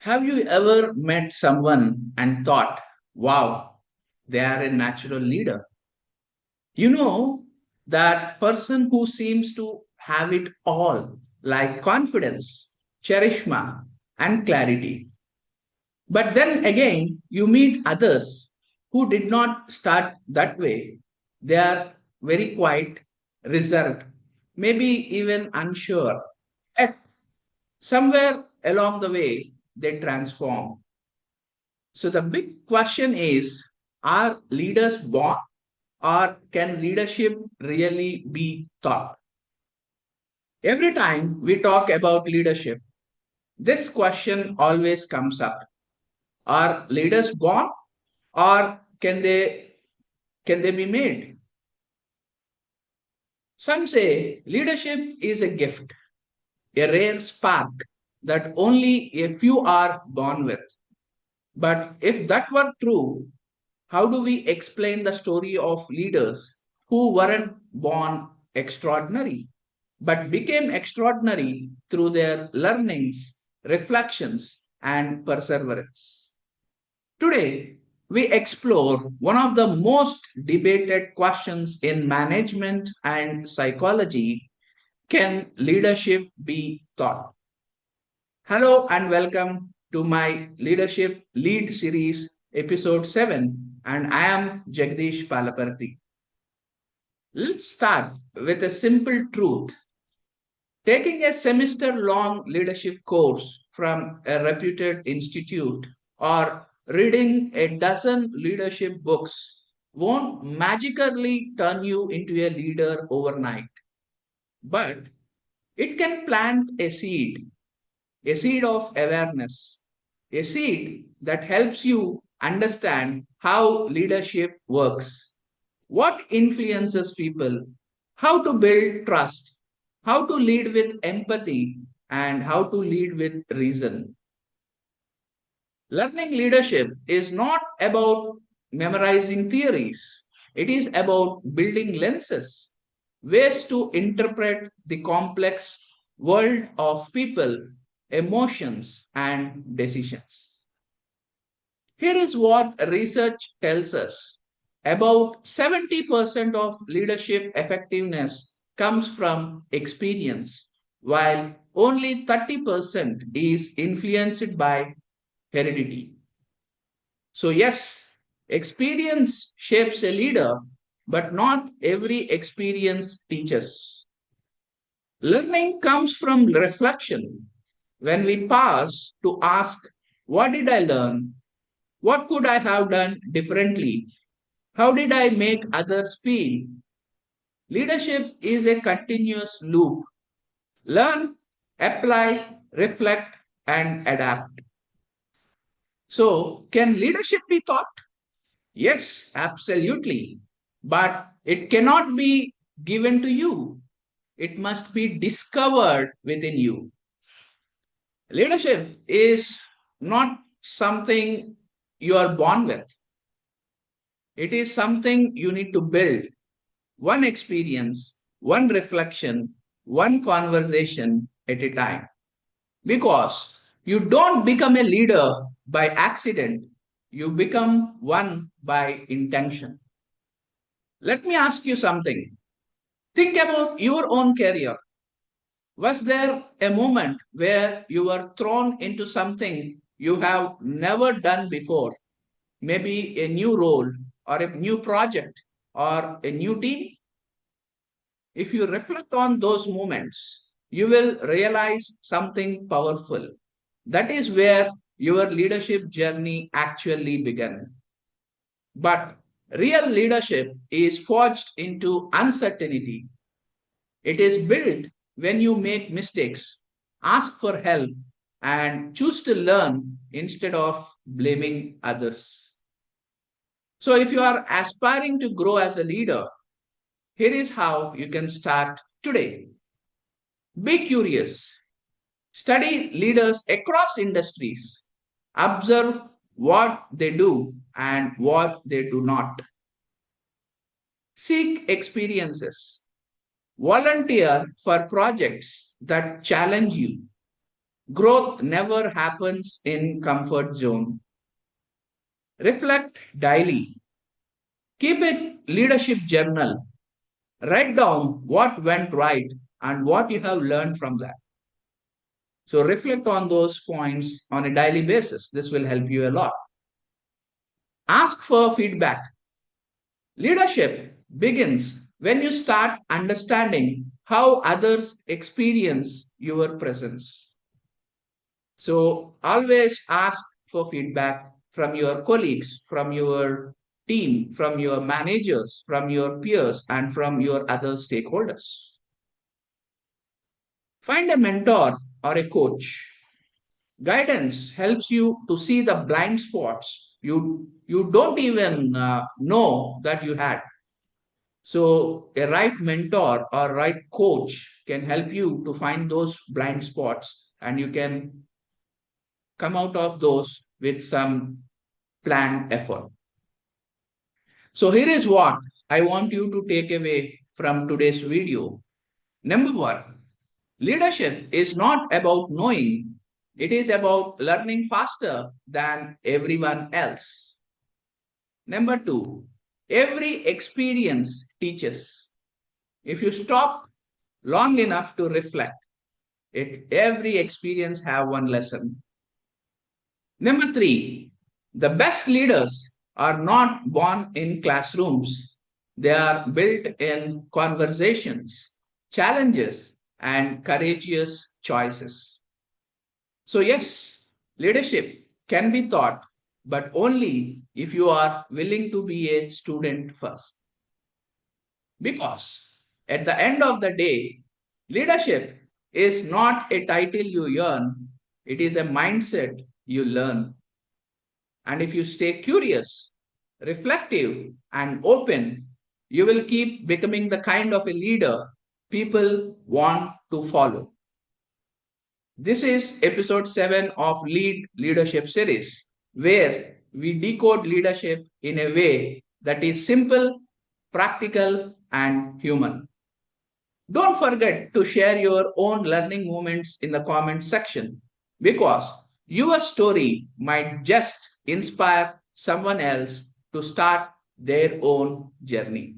Have you ever met someone and thought, wow, they are a natural leader? You know, that person who seems to have it all, like confidence, charisma, and clarity. But then again, you meet others who did not start that way. They are very quiet, reserved, maybe even unsure. Yet, somewhere along the way, they transform. So the big question is, are leaders born or can leadership really be taught? Every time we talk about leadership, this question always comes up. Are leaders born or can they be made? Some say leadership is a gift, a rare spark that only a few are born with. But if that were true, how do we explain the story of leaders who weren't born extraordinary, but became extraordinary through their learnings, reflections, and perseverance? Today, we explore one of the most debated questions in management and psychology: can leadership be taught? Hello and welcome to my Leadership Lead Series, Episode 7, and I am Jagdish Palaparthi. Let's start with a simple truth. Taking a semester long leadership course from a reputed institute or reading a dozen leadership books won't magically turn you into a leader overnight, but it can plant a seed of awareness, a seed that helps you understand how leadership works, what influences people, how to build trust, how to lead with empathy, and how to lead with reason. Learning leadership is not about memorizing theories, it is about building lenses, ways to interpret the complex world of people, emotions, and decisions. Here is what research tells us: about 70% of leadership effectiveness comes from experience, while only 30% is influenced by heredity. So, yes, experience shapes a leader, but not every experience teaches. Learning comes from reflection. When we pause to ask, what did I learn? What could I have done differently? How did I make others feel? Leadership is a continuous loop. Learn, apply, reflect, and adapt. So, can leadership be taught? Yes, absolutely. But it cannot be given to you, it must be discovered within you. Leadership is not something you are born with, it is something you need to build, one experience, one reflection, one conversation at a time. Because you don't become a leader by accident, you become one by intention. Let me ask you something. Think about your own career. Was there a moment where you were thrown into something you have never done before? Maybe a new role or a new project or a new team? If you reflect on those moments, you will realize something powerful. That is where your leadership journey actually began. But real leadership is forged into uncertainty. It is built when you make mistakes, ask for help, and choose to learn instead of blaming others. So, if you are aspiring to grow as a leader, here is how you can start today. Be curious, study leaders across industries, observe what they do and what they do not, seek experiences, volunteer for projects that challenge you, Growth never happens in comfort zone. Reflect daily. Keep a leadership journal. Write down what went right and what you have learned from that. So reflect on those points on a daily basis. This will help you a lot. Ask for feedback. Leadership begins when you start understanding how others experience your presence. So always ask for feedback from your colleagues, from your team, from your managers, from your peers, and from your other stakeholders. Find a mentor or a coach. Guidance helps you to see the blind spots you don't even know that you had. So a right mentor or right coach can help you to find those blind spots, and you can come out of those with some planned effort. So here is what I want you to take away from today's video. Number one, leadership is not about knowing, it is about learning faster than everyone else. Number two, every experience teaches. If you stop long enough to reflect, every experience have one lesson. Number three, the best leaders are not born in classrooms. They are built in conversations, challenges, and courageous choices. So, yes, leadership can be taught, but only if you are willing to be a student first. Because at the end of the day, leadership is not a title you earn, it is a mindset you learn. And if you stay curious, reflective, and open, you will keep becoming the kind of a leader people want to follow. This is episode 7 of Lead Leadership series, where we decode leadership in a way that is simple, practical, and human. Don't forget to share your own learning moments in the comment section because your story might just inspire someone else to start their own journey.